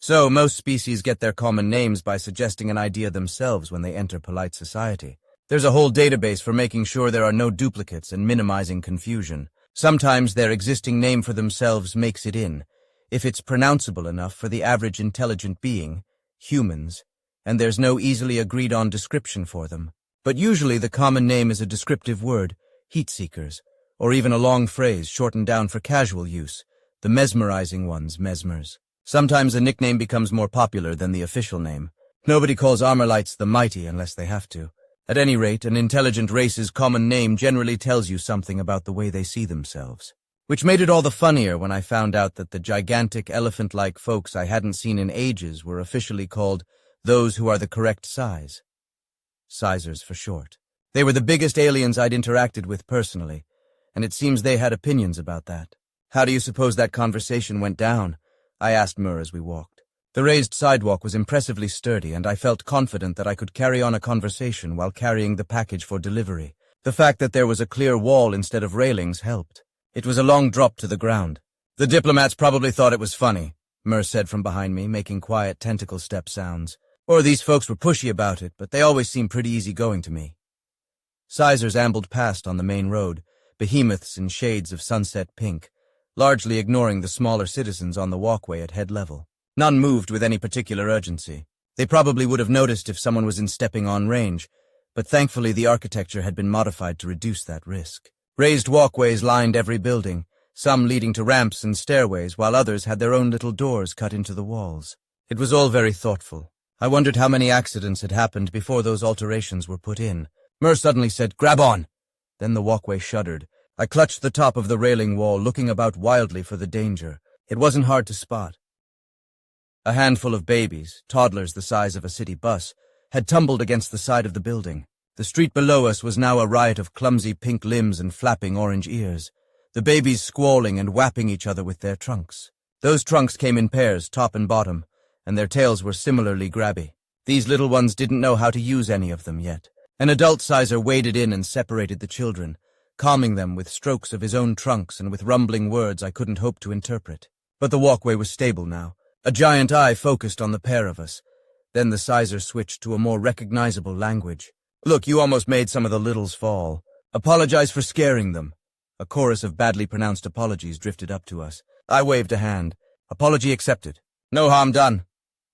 So, most species get their common names by suggesting an idea themselves when they enter polite society. There's a whole database for making sure there are no duplicates and minimizing confusion. Sometimes their existing name for themselves makes it in, if it's pronounceable enough for the average intelligent being, humans, and there's no easily agreed-on description for them. But usually the common name is a descriptive word, heat-seekers, or even a long phrase shortened down for casual use, the mesmerizing ones, mesmers. Sometimes a nickname becomes more popular than the official name. Nobody calls Armorlites the Mighty unless they have to. At any rate, an intelligent race's common name generally tells you something about the way they see themselves. Which made it all the funnier when I found out that the gigantic elephant-like folks I hadn't seen in ages were officially called those who are the correct size. Sizers for short. They were the biggest aliens I'd interacted with personally, and it seems they had opinions about that. How do you suppose that conversation went down? I asked Mur as we walked. The raised sidewalk was impressively sturdy, and I felt confident that I could carry on a conversation while carrying the package for delivery. The fact that there was a clear wall instead of railings helped. It was a long drop to the ground. The diplomats probably thought it was funny, Mur said from behind me, making quiet tentacle step sounds. Or these folks were pushy about it, but they always seemed pretty easygoing to me. Sizers ambled past on the main road, behemoths in shades of sunset pink, largely ignoring the smaller citizens on the walkway at head level. None moved with any particular urgency. They probably would have noticed if someone was in stepping-on range, but thankfully the architecture had been modified to reduce that risk. Raised walkways lined every building, some leading to ramps and stairways, while others had their own little doors cut into the walls. It was all very thoughtful. I wondered how many accidents had happened before those alterations were put in. Mur suddenly said, "Grab on!" Then the walkway shuddered. I clutched the top of the railing wall, looking about wildly for the danger. It wasn't hard to spot. A handful of babies, toddlers the size of a city bus, had tumbled against the side of the building. The street below us was now a riot of clumsy pink limbs and flapping orange ears, the babies squalling and whapping each other with their trunks. Those trunks came in pairs, top and bottom, and their tails were similarly grabby. These little ones didn't know how to use any of them yet. An adult sizer waded in and separated the children, calming them with strokes of his own trunks and with rumbling words I couldn't hope to interpret. But the walkway was stable now. A giant eye focused on the pair of us. Then the sizer switched to a more recognizable language. "Look, you almost made some of the littles fall. Apologize for scaring them." A chorus of badly pronounced apologies drifted up to us. I waved a hand. "Apology accepted." "No harm done,"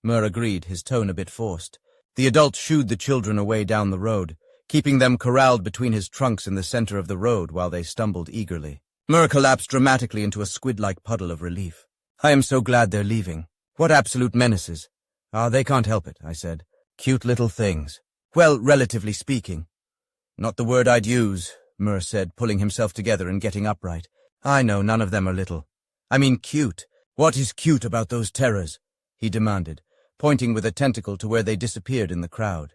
Mur agreed, his tone a bit forced. The adult shooed the children away down the road, keeping them corralled between his trunks in the center of the road while they stumbled eagerly. Mur collapsed dramatically into a squid-like puddle of relief. "I am so glad they're leaving. What absolute menaces." "Ah, they can't help it," I said. "Cute little things. Well, relatively speaking." "Not the word I'd use," Mur said, pulling himself together and getting upright. "I know none of them are little. I mean cute. What is cute about those terrors?" he demanded, pointing with a tentacle to where they disappeared in the crowd.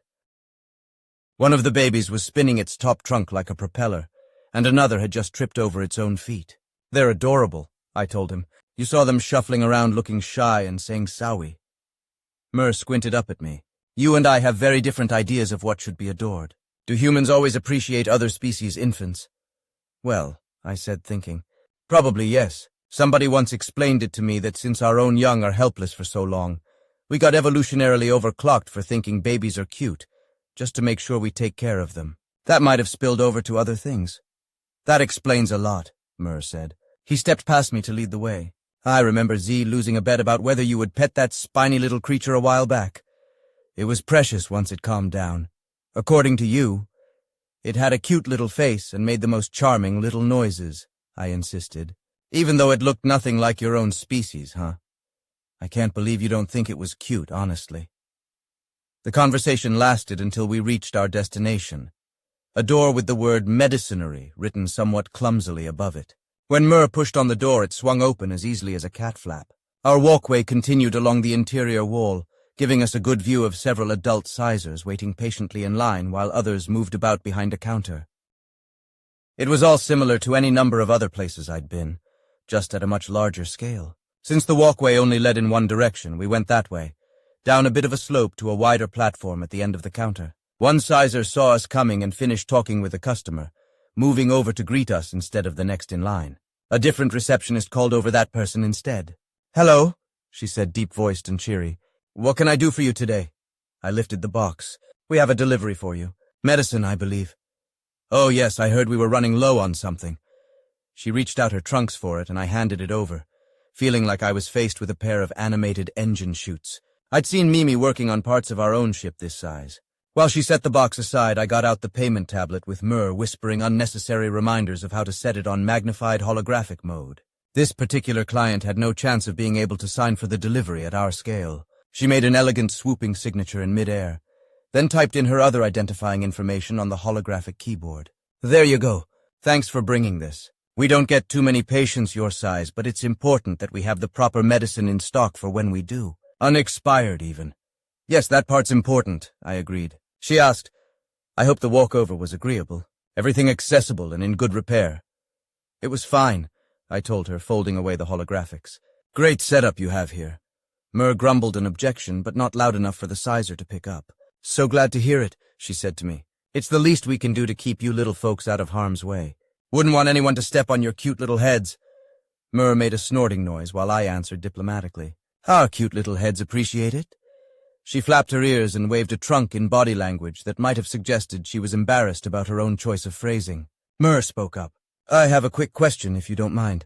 One of the babies was spinning its top trunk like a propeller, and another had just tripped over its own feet. "They're adorable," I told him. "You saw them shuffling around looking shy and saying sowie." Mur squinted up at me. "You and I have very different ideas of what should be adored. Do humans always appreciate other species' infants?" "Well," I said, thinking, "probably yes. Somebody once explained it to me that since our own young are helpless for so long, we got evolutionarily overclocked for thinking babies are cute, just to make sure we take care of them. That might have spilled over to other things." "That explains a lot," Mur said. He stepped past me to lead the way. "I remember Z losing a bet about whether you would pet that spiny little creature a while back. It was precious once it calmed down. According to you, it had a cute little face and made the most charming little noises," I insisted. "Even though it looked nothing like your own species, huh? I can't believe you don't think it was cute, honestly." The conversation lasted until we reached our destination, a door with the word medicinary written somewhat clumsily above it. When Mur pushed on the door, it swung open as easily as a cat flap. Our walkway continued along the interior wall, giving us a good view of several adult sizers waiting patiently in line while others moved about behind a counter. It was all similar to any number of other places I'd been, just at a much larger scale. Since the walkway only led in one direction, we went that way, down a bit of a slope to a wider platform at the end of the counter. One sizer saw us coming and finished talking with a customer, moving over to greet us instead of the next in line. A different receptionist called over that person instead. "Hello," she said, deep-voiced and cheery. What can I do for you today? I lifted the box. We have a delivery for you. Medicine, I believe. Oh, yes, I heard we were running low on something. She reached out her trunks for it, and I handed it over, feeling like I was faced with a pair of animated engine chutes. I'd seen Mimi working on parts of our own ship this size. While she set the box aside, I got out the payment tablet with Mur whispering unnecessary reminders of how to set it on magnified holographic mode. This particular client had no chance of being able to sign for the delivery at our scale. She made an elegant swooping signature in mid-air, then typed in her other identifying information on the holographic keyboard. There you go. Thanks for bringing this. We don't get too many patients your size, but it's important that we have the proper medicine in stock for when we do. Unexpired, even. Yes, that part's important, I agreed. She asked, I hope the walkover was agreeable. Everything accessible and in good repair. It was fine, I told her, folding away the holographics. Great setup you have here. Mur grumbled an objection, but not loud enough for the sizer to pick up. So glad to hear it, she said to me. It's the least we can do to keep you little folks out of harm's way. Wouldn't want anyone to step on your cute little heads. Mur made a snorting noise while I answered diplomatically. Our cute little heads appreciate it. She flapped her ears and waved a trunk in body language that might have suggested she was embarrassed about her own choice of phrasing. Mur spoke up. I have a quick question, if you don't mind.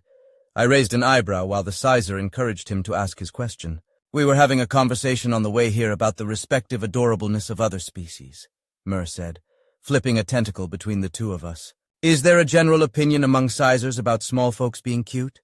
I raised an eyebrow while the sizer encouraged him to ask his question. We were having a conversation on the way here about the respective adorableness of other species, Mur said, flipping a tentacle between the two of us. Is there a general opinion among sizers about small folks being cute?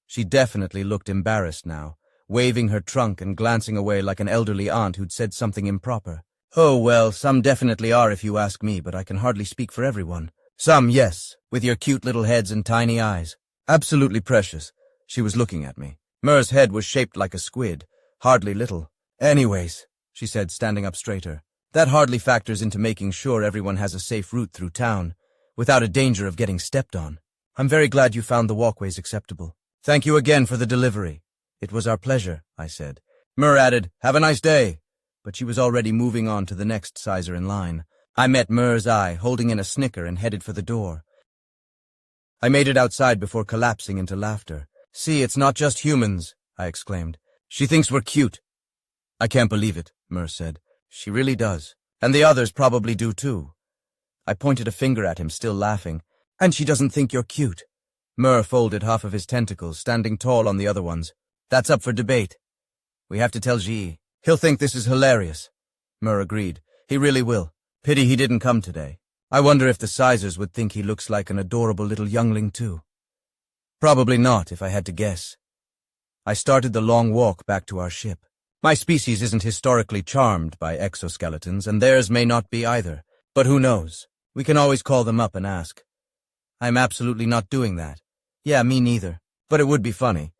She definitely looked embarrassed now, waving her trunk and glancing away like an elderly aunt who'd said something improper. Oh, well, some definitely are if you ask me, but I can hardly speak for everyone. Some, yes, with your cute little heads and tiny eyes. Absolutely precious. She was looking at me. Mur's head was shaped like a squid, hardly little. Anyways, she said, standing up straighter, that hardly factors into making sure everyone has a safe route through town, without a danger of getting stepped on. I'm very glad you found the walkways acceptable. Thank you again for the delivery. It was our pleasure, I said. Mur added, have a nice day. But she was already moving on to the next sizer in line. I met Mur's eye, holding in a snicker, and headed for the door. I made it outside before collapsing into laughter. See, it's not just humans, I exclaimed. She thinks we're cute. I can't believe it, Mur said. She really does. And the others probably do too. I pointed a finger at him, still laughing. And she doesn't think you're cute. Mur folded half of his tentacles, standing tall on the other ones. That's up for debate. We have to tell Ji. He'll think this is hilarious. Mur agreed. He really will. Pity he didn't come today. I wonder if the sizers would think he looks like an adorable little youngling too. Probably not, if I had to guess. I started the long walk back to our ship. My species isn't historically charmed by exoskeletons, and theirs may not be either. But who knows? We can always call them up and ask. I'm absolutely not doing that. Yeah, me neither. But it would be funny.